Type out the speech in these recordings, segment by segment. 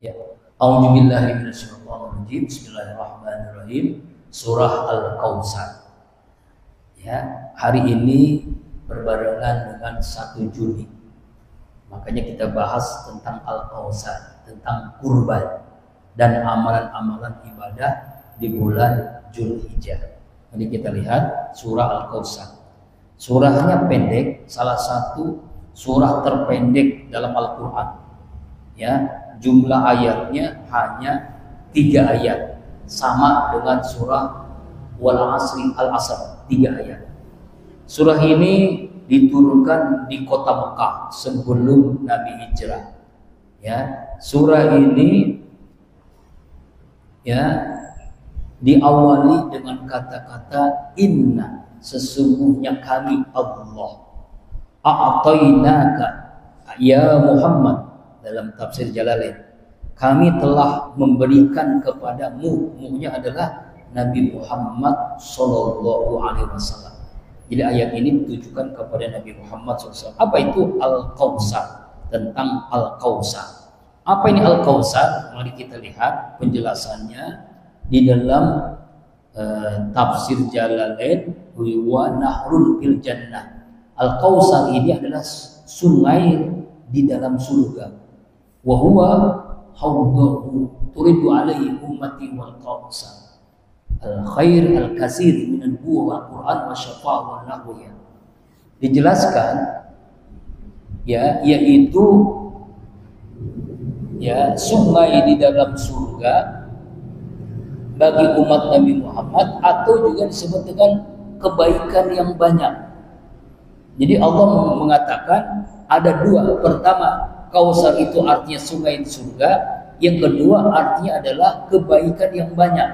Ya. A'udzubillahi minasyaitonirrajim. Bismillahirrahmanirrahim. Surah Al-Kautsar. Ya, hari ini berbarengan dengan 1 Juni. Makanya kita bahas tentang Al-Kautsar, tentang kurban dan amalan-amalan ibadah di bulan Zulhijjah. Jadi kita lihat surah Al-Kautsar. Surahnya pendek, salah satu surah terpendek dalam Al-Qur'an. Ya, jumlah ayatnya hanya 3 ayat, sama dengan surah Wal Asri Al-Asr, 3 ayat. Surah ini diturunkan di kota Mekah sebelum Nabi hijrah. Ya, surah ini ya diawali dengan kata-kata inna, sesungguhnya kami Allah, a'tainaka ya Muhammad. Dalam tafsir Jalalain, kami telah memberikan kepadamu, mu'nya adalah Nabi Muhammad Sallallahu Alaihi Wasallam. Jadi ayat ini ditujukan kepada Nabi Muhammad SAW. Apa itu Al-Kautsar? Tentang Al-Kautsar. Apa ini Al-Kautsar? Mari kita lihat penjelasannya di dalam tafsir Jalalain, wa nahrun fil jannah. Al-Kautsar ini adalah sungai di dalam surga. Wa huwa hawdahu turidu alaihi ummati wal kautsar al khair al katsir min al bu'a wal Qur'an wa syafa' wa nahwiya. Dijelaskan ya, yaitu ya sungai di dalam surga bagi umat Nabi Muhammad, atau juga disebut dengan kebaikan yang banyak. Jadi Allah mengatakan ada 2. Pertama, Kautsar itu artinya sungai di surga. Yang kedua artinya adalah kebaikan yang banyak.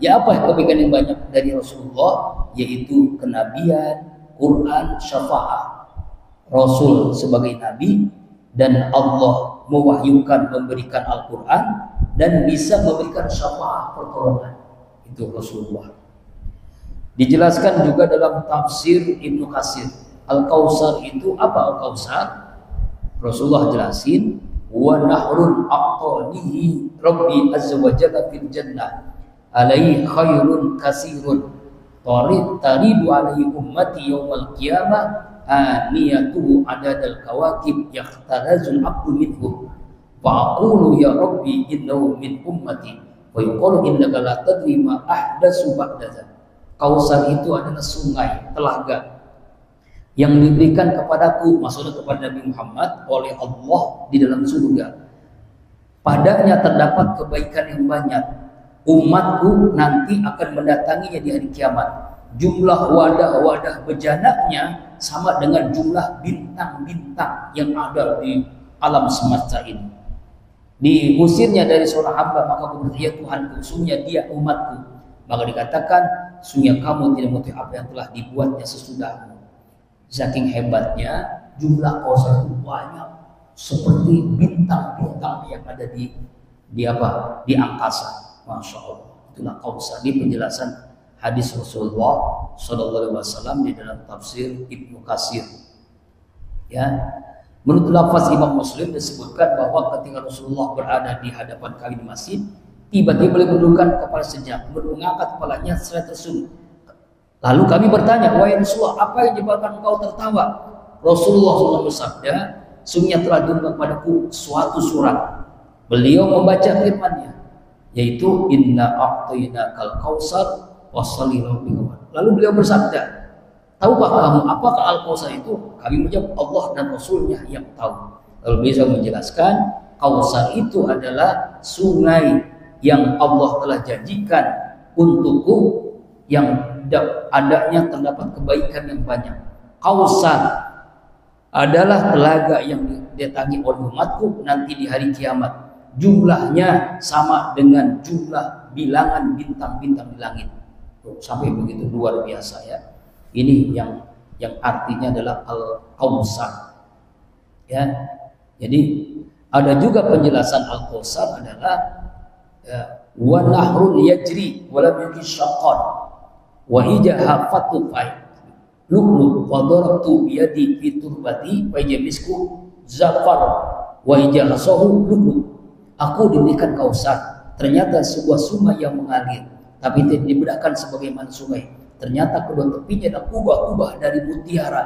Ya, apa kebaikan yang banyak dari Rasulullah? Yaitu kenabian, Quran, syafa'ah. Rasul sebagai nabi dan Allah mewahyukan memberikan Al-Quran dan bisa memberikan syafa'ah, pertolongan. Itu Rasulullah. Dijelaskan juga dalam tafsir Ibnu Katsir. Al-Kautsar itu apa? Al-Kautsar Rasulullah jelasin, wa nahrun aqtanihi rabbi azza wa jalla fil jannah alaihi khairun kasirun taridu alaihi ummati yaumal qiyamah aniyatuhu adadal kawakib yakhtarazul abdu minhu fa aqulu ya rabbi innahu min ummati wa yuqalu innaka la tadri ma ahdatsu ba'da. Kautsar itu adalah sungai, telaga yang diberikan kepadaku, maksudnya kepada Nabi Muhammad, oleh Allah di dalam surga. Padanya terdapat kebaikan yang banyak. Umatku nanti akan mendatanginya di hari kiamat. Jumlah wadah-wadah bejananya sama dengan jumlah bintang-bintang yang ada di alam semesta ini. Diusirnya dari seorang hamba, maka berkata, ya Tuhanku, sungguhnya dia umatku. Maka dikatakan, sungguhnya kamu tidak mengetahui apa yang telah dibuatnya sesudahmu. Saking hebatnya, jumlah Kautsar itu banyak seperti bintang-bintang yang ada di angkasa. Masya Allah, itulah Kautsar. Di penjelasan hadis Rasulullah Sallallahu Alaihi Wasallam di dalam tafsir Ibnu Katsir. Ya, menurut lafaz Imam Muslim disebutkan bahwa ketika Rasulullah berada di hadapan kami di masjid, tiba-tiba beliau menundukkan kepala sejenak, kemudian mengangkat kepalanya seraya tersungguh. Lalu kami bertanya, wahai Rasulullah, apa yang menyebabkan engkau tertawa? Rasulullah SAW bersabda, sungguhnya telah diturunkan kepadaku suatu surat. Beliau membaca firman-Nya, yaitu inna a'tainakal kautsar washolli lirabbika. Lalu beliau bersabda, tahukah kamu apakah Al-Kautsar itu? Kami menjawab, Allah dan Rasulnya yang tahu. Lalu beliau menjelaskan, Kautsar itu adalah sungai yang Allah telah janjikan untukku, yang adanya terdapat kebaikan yang banyak. Kautsar adalah telaga yang didatangi oleh umatku nanti di hari kiamat. Jumlahnya sama dengan jumlah bilangan bintang-bintang di langit. Sampai begitu luar biasa ya. Ini yang artinya adalah Al-Kautsar. Ya. Jadi ada juga penjelasan Al-Kautsar adalah wa nahrun yajri wa lam yakishaqqan wa ijaha fatufai luknu wa darabtu biyadi fi turbati wa ijabisku zafar wa ijaha sahu luknu. Aku diberikan Kausar, ternyata sebuah sungai yang mengalir, tapi tidak dibedakan sebagaimana sungai. Ternyata kedua tepinya ada kubah-kubah dari mutiara.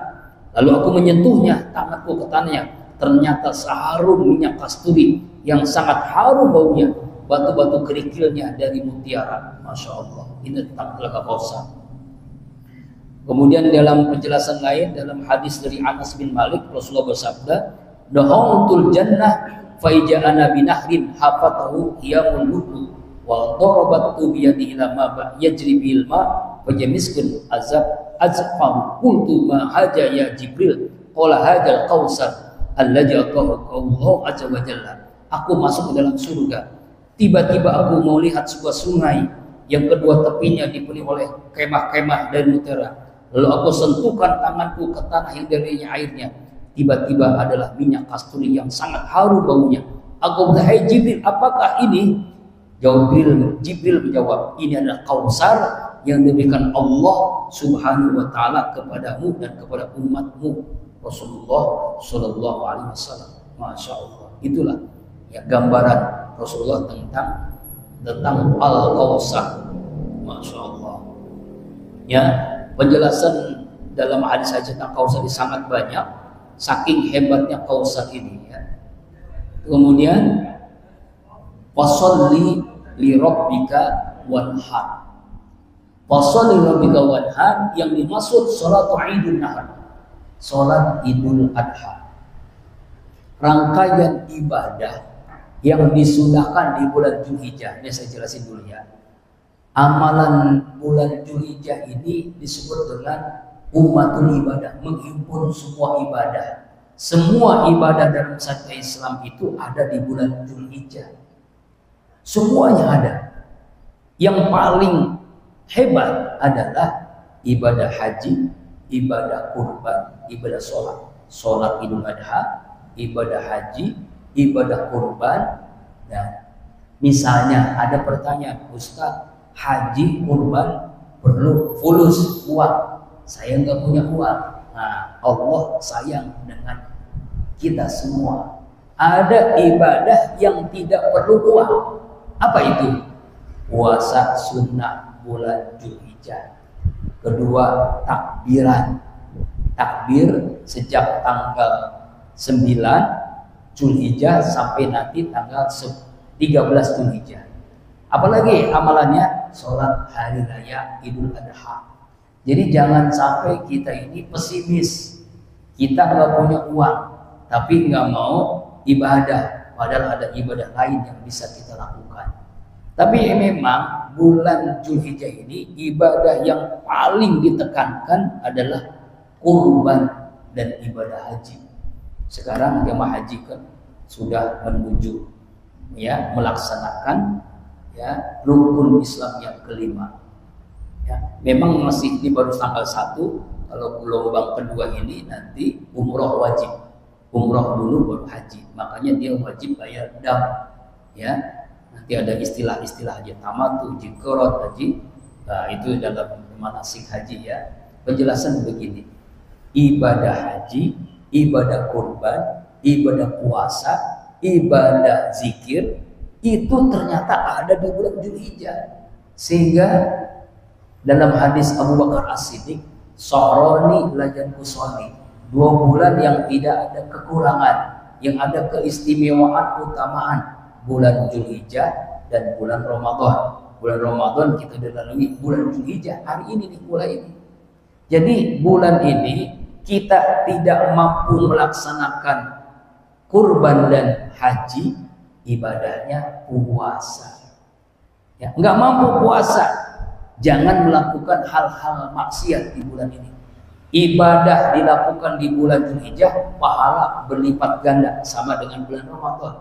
Lalu aku menyentuhnya, tanganku ke tanahnya. Ternyata seharum minyak kasturi yang sangat harum baunya. Batu-batu kerikilnya dari mutiara. Masya Allah. Ini tentang Telaga Kausar. Kemudian dalam penjelasan lain, dalam hadis dari Anas bin Malik, Rasulullah bersabda, "Dahauntul jannah faija'ana binahrin hafatahu hiyamul lu'lu wa darabatu biyadihi lama yajri bil ma fajamiskun azfar qultu ma haja ya Jibril qala hadzal kausar alladzi atahu Allah azza wa jalla." Aku masuk ke dalam surga, tiba-tiba aku mau lihat sebuah sungai yang kedua tepinya dipenuhi oleh kemah-kemah dari mutiara. Lalu aku sentuhkan tanganku ke tanah yang darinya airnya, tiba-tiba adalah minyak kasturi yang sangat harum baunya. Aku berkata, "Hai Jibril, apakah ini?" Jibril menjawab, "Ini adalah Kausar yang diberikan Allah Subhanahu wa taala kepadamu dan kepada umatmu." Rasulullah Shallallahu alaihi wasallam. Masya Allah. Itulah ya gambaran Rasulullah tentang Al-Kausar. Masya Allah. Ya, penjelasan dalam hadis tentang Kausar ini sangat banyak, saking hebatnya Kausar ini ya. Kemudian washolli li rabbika wanhar. Washolli li rabbika wanhar yang dimaksud salat Idul Nahar, salat Idul Adha. Rangkaian ibadah yang disunahkan di bulan Dzulhijjah. Ini saya jelasin dulu ya. Amalan bulan Dzulhijjah ini disebut dengan umatul ibadah, menghimpun semua ibadah. Semua ibadah dalam syariat Islam itu ada di bulan Dzulhijjah. Semuanya ada. Yang paling hebat adalah ibadah haji, ibadah kurban, ibadah sholat. Sholat Idul Adha, ibadah haji, ibadah kurban. Dan misalnya ada pertanyaan, "Ustaz, haji kurban perlu fulus uang, saya nggak punya uang." Nah, Allah sayang dengan kita semua. Ada ibadah yang tidak perlu uang. Apa itu? Puasa sunnah bulan Dzulhijjah. Kedua, takbiran. Takbir sejak tanggal 9 Dzulhijjah sampai nanti tanggal 13 Dzulhijjah. Apalagi amalannya sholat hari raya Idul Adha. Jadi jangan sampai kita ini pesimis. Kita nggak punya uang, tapi nggak mau ibadah. Padahal ada ibadah lain yang bisa kita lakukan. Tapi memang bulan Dzulhijjah ini ibadah yang paling ditekankan adalah kurban dan ibadah haji. Sekarang jemaah haji kan sudah menuju ya melaksanakan ya rukun Islam yang kelima. Ya, memang masih ini baru tanggal 1, kalau gelombang kedua ini nanti umroh wajib. Umroh dulu baru haji. Makanya dia wajib bayar dam. Ya. Nanti ada istilah-istilah haji tamattu, haji qiraan, haji. Nah, itu dalam manasik haji ya. Penjelasan begini. Ibadah haji, ibadah kurban, ibadah puasa, ibadah zikir itu ternyata ada di bulan Dzulhijjah. Sehingga dalam hadis Abu Bakar As-Siddiq, "Sahroni la yanqusani." 2 bulan yang tidak ada kekurangan, yang ada keistimewaan utamaan, bulan Dzulhijjah dan bulan Ramadan. Bulan Ramadan kita dilalui, bulan Dzulhijjah hari ini dimulai ini. Jadi bulan ini kita tidak mampu melaksanakan kurban dan haji, ibadahnya puasa. Ya, nggak mampu puasa, jangan melakukan hal-hal maksiat di bulan ini. Ibadah dilakukan di bulan Dzulhijjah, pahala berlipat ganda sama dengan bulan Ramadan.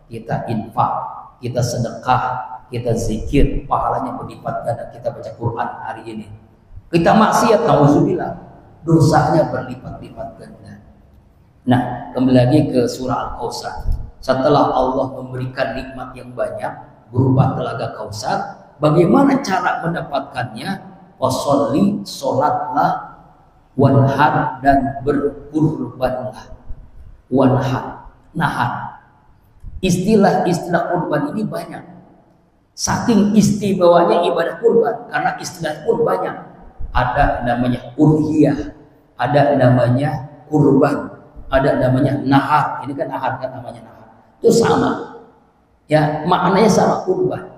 Kita infak, kita sedekah, kita zikir, pahalanya berlipat ganda. Kita baca Quran hari ini. Kita maksiat, nauzubillah, dosanya berlipat-lipat ganda. Nah, kembali lagi ke surah Al-Kausar. Setelah Allah memberikan nikmat yang banyak berupa telaga Kausar, bagaimana cara mendapatkannya? Washolli, sholatlah, wanhar, dan berkurbanlah. Wanhar, nahar. Istilah-istilah kurban ini banyak. Saking istimewanya ibadah kurban, karena istilah pun banyak. Ada namanya udhiyah, ada namanya kurban, ada namanya nahar. Ini kan nahar kan namanya nahar. Itu sama. Ya, maknanya sama kurban.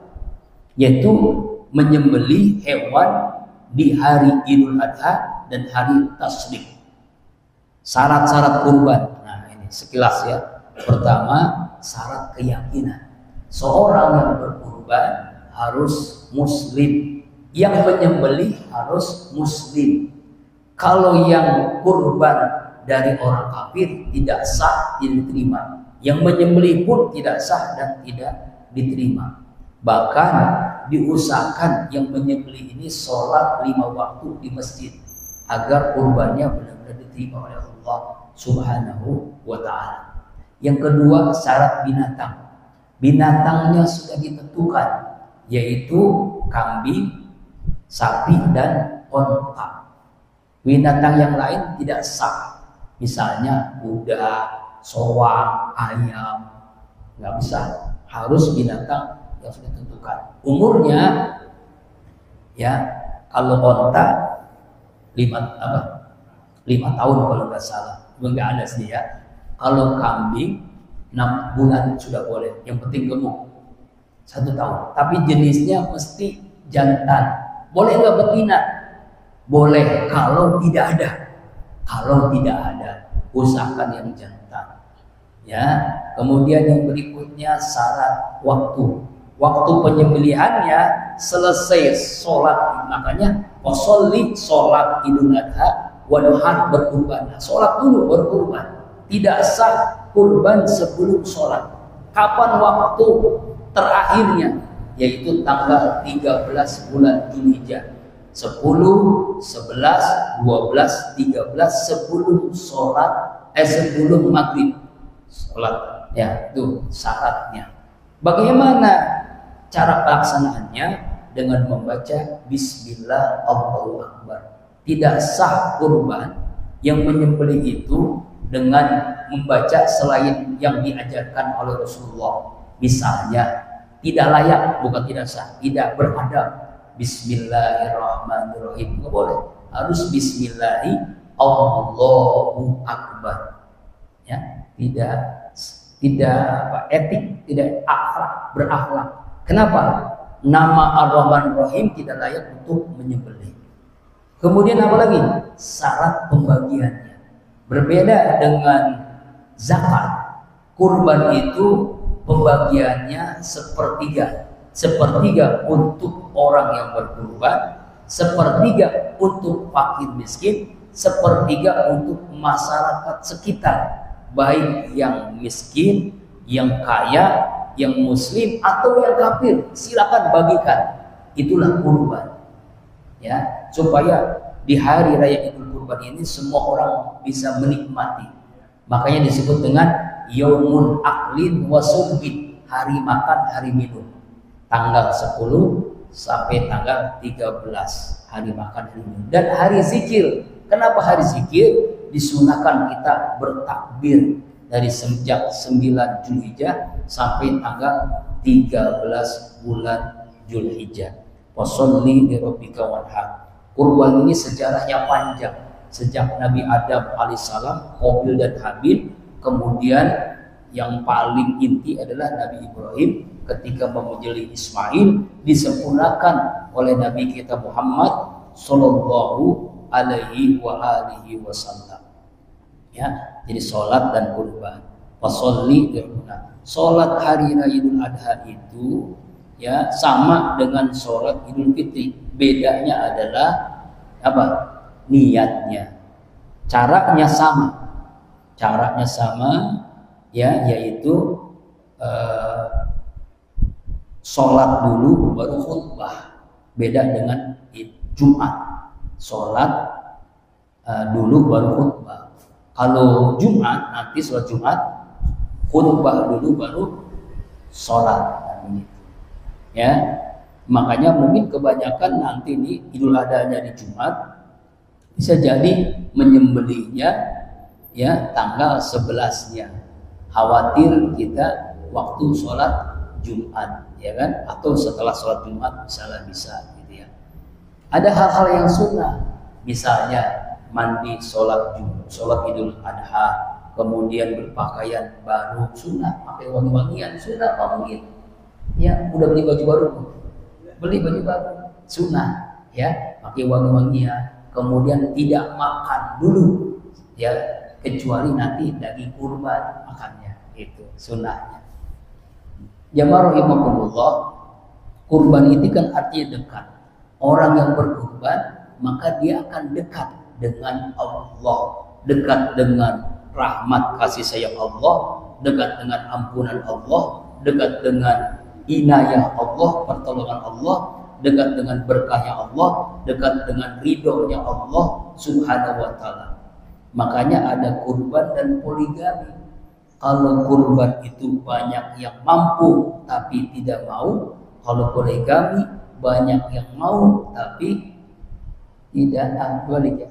Yaitu menyembelih hewan di hari Idul Adha dan hari Tasyrik. Syarat-syarat kurban. Nah, ini sekilas ya. Pertama, syarat keyakinan. Seorang yang berkurban harus muslim. Yang menyembelih harus muslim. Kalau yang kurban dari orang kafir tidak sah, tidak diterima. Yang menyembelih pun tidak sah dan tidak diterima. Bahkan diusahakan yang menyembelih ini sholat 5 waktu di masjid agar kurbannya benar-benar diterima oleh Allah Subhanahu wa ta'ala. Yang kedua, syarat binatang. Binatangnya sudah ditentukan, yaitu kambing, sapi, dan onta. Binatang yang lain tidak sah. Misalnya kuda, soang, ayam, nggak bisa. Harus binatang yang sudah ditentukan. Umurnya, ya, kalau onta 5 tahun kalau nggak salah, nggak ada sih ya. Kalau kambing 6 bulan sudah boleh, yang penting gemuk 1 tahun. Tapi jenisnya mesti jantan. Boleh nggak betina? Boleh kalau tidak ada. Kalau tidak ada, usahakan yang jantan. Ya. Kemudian yang berikutnya syarat waktu. Waktu penyembelihannya selesai sholat, makanya wasolli sholat Idul Adha wadhan berkurban. Sholat dulu berkurban. Tidak sah kurban sebelum sholat. Kapan waktu terakhirnya? Yaitu tanggal 13 bulan Dzulhijjah. 10, 11, 12, 13 sebelum sholat, sebelum maghrib sholat. Ya, itu syaratnya. Bagaimana cara pelaksanaannya? Dengan membaca Bismillah Allahu Akbar. Tidak sah kurban yang menyembelih itu dengan membaca selain yang diajarkan oleh Rasulullah. Misalnya tidak layak, bukan tidak sah, tidak beradab. Bismillahirrahmanirrahim, nggak boleh. Harus Bismillahi Allahu Akbar. Ya, tidak etik, tidak akhlak, berakhlak. Kenapa? Nama Ar-Rahman Ar-Rahim tidak layak untuk menyembelih. Kemudian apa lagi? Syarat pembagiannya. Berbeda dengan zakat. Kurban itu pembagiannya sepertiga. Sepertiga untuk orang yang berkurban, sepertiga untuk fakir miskin, sepertiga untuk masyarakat sekitar, baik yang miskin, yang kaya, yang muslim atau yang kafir. Silakan bagikan. Itulah kurban. Ya, supaya di hari raya Idul Kurban ini semua orang bisa menikmati. Makanya disebut dengan Yaumun Aklin wa Surbin, hari makan, hari minum. Tanggal 10 sampai tanggal 13 hari makan, hari minum. Dan hari zikir. Kenapa hari zikir? Disunahkan kita bertakbir dari sejak 9 Dzulhijjah sampai tanggal 13 bulan Dzulhijjah. Washolli li rabbika wanhar. Kurban ini sejarahnya panjang. Sejak Nabi Adam alaihissalam, Qabil dan Habil, kemudian yang paling inti adalah Nabi Ibrahim ketika menyembelih Ismail, disempurnakan oleh Nabi kita Muhammad sallallahu alaihi wa alihi wasallam. Ya, jadi sholat dan kurban. Washolli diruna. Sholat hari raya Idul Adha itu ya sama dengan sholat Idul Fitri. Bedanya adalah apa? Niatnya. Caranya sama. Caranya sama ya, yaitu sholat dulu baru khutbah. Beda dengan Jumat. Sholat dulu baru khutbah. Kalau Jumat, nanti sholat Jumat, khutbah dulu baru sholat. Ya, makanya mungkin kebanyakan nanti di Idul Adha-nya di Jumat, bisa jadi menyembelihnya ya tanggal 11-nya. Khawatir kita waktu sholat Jumat, ya kan? Atau setelah sholat Jumat misalnya bisa gitu ya. Ada hal-hal yang sunnah, misalnya mandi sholat Idul Adha, kemudian berpakaian baru sunnah, pakai wangi-wangian sunnah, mungkin ya udah beli baju baru, beli baju baru sunnah ya, pakai wangi-wangian, kemudian tidak makan dulu ya, kecuali nanti daging kurban makannya, itu sunnahnya. Jamaah rahimakumullah, kurban itu kan artinya dekat. Orang yang berkurban maka dia akan dekat dengan Allah, dekat dengan rahmat kasih sayang Allah, dekat dengan ampunan Allah, dekat dengan inayah Allah, pertolongan Allah, dekat dengan berkahnya Allah, dekat dengan ridhonya Allah subhanahu wa ta'ala. Makanya ada kurban dan poligami. Kalau kurban itu banyak yang mampu tapi tidak mau, kalau poligami banyak yang mau tapi tidak, balik ya,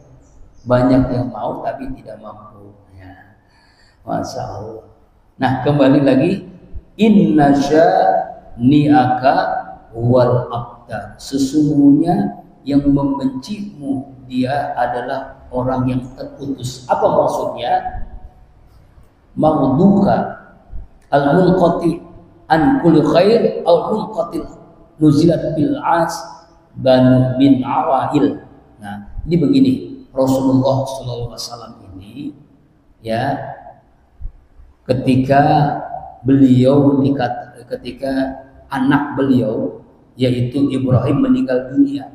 banyak yang mau tapi tidak mampu ya. Masya Allah. Nah kembali lagi, inna syani'aka wal abtar, sesungguhnya yang membencimu dia adalah orang yang terputus. Apa maksudnya? Maghduka al-munqati an kulli khair al-munqati nuzilat bil as banu bin awail. Nah, ini begini, Rasulullah SAW ini ya, ketika anak beliau yaitu Ibrahim meninggal dunia,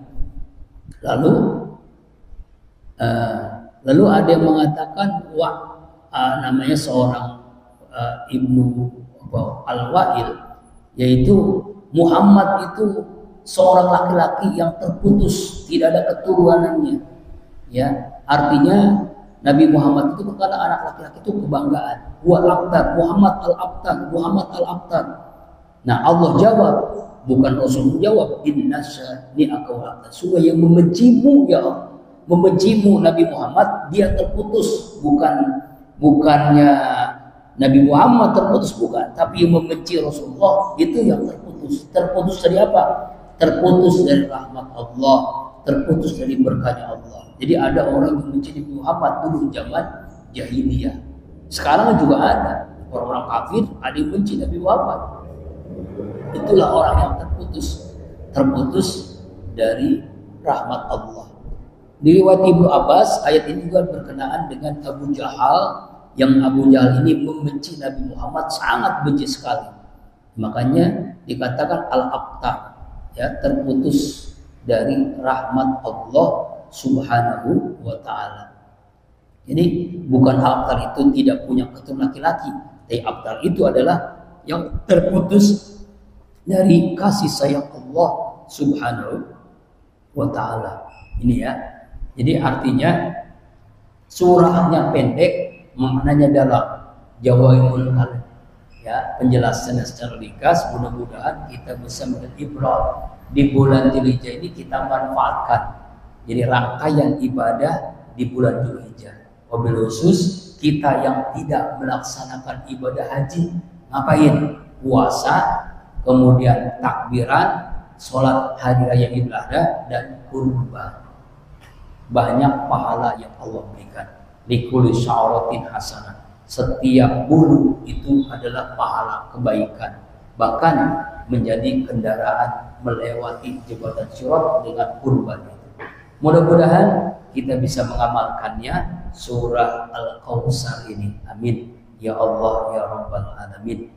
lalu ada yang mengatakan namanya seorang Ibnu Al-Wa'il, yaitu Muhammad itu seorang laki-laki yang terputus, tidak ada keturunannya ya, artinya Nabi Muhammad itu kalau anak laki-laki itu kebanggaan. Muhammad al-Abtar. Nah Allah jawab, bukan Rasul jawab, inna syani'aka wal abtar, sungguh yang membencimu ya Allah, membencimu Nabi Muhammad, dia terputus, bukannya Nabi Muhammad terputus, bukan, tapi yang membenci Rasulullah itu yang terputus. Terputus dari apa? Terputus dari rahmat Allah, terputus dari berkahnya Allah. Jadi ada orang yang membenci Nabi Muhammad dulu zaman jahiliyah. Sekarang juga ada orang-orang kafir, ada yang benci Nabi Muhammad. Itulah orang yang terputus dari rahmat Allah. Di riwayat Ibnu Abbas, ayat ini juga berkenaan dengan Abu Jahal, yang Abu Jahal ini membenci Nabi Muhammad, sangat benci sekali. Makanya dikatakan al-abtar, ya, terputus dari rahmat Allah subhanahu wa ta'ala. Jadi bukan abtar itu tidak punya keturunan laki-laki, tapi abtar itu adalah yang terputus dari kasih sayang Allah subhanahu wa ta'ala. Ini ya. Jadi artinya surahnya pendek, maknanya dalam, Jawaimul Kalim. Ya, penjelasannya secara ringkas. Mudah-mudahan kita bisa mengambil ibrah di bulan Dzulhijjah ini, kita manfaatkan. Jadi rangkaian ibadah di bulan Dzulhijjah. Wabil khusus kita yang tidak melaksanakan ibadah haji, ngapain? Puasa, kemudian takbiran, sholat hari raya Idul Adha, dan kurban. Banyak pahala yang Allah berikan. Likulli sya'ratin hasanah. Setiap bulu itu adalah pahala kebaikan. Bahkan menjadi kendaraan melewati jembatan Sirat dengan kurban itu. Mudah-mudahan kita bisa mengamalkannya surah Al-Kautsar ini. Amin. Ya Allah ya Rabbal Alamin.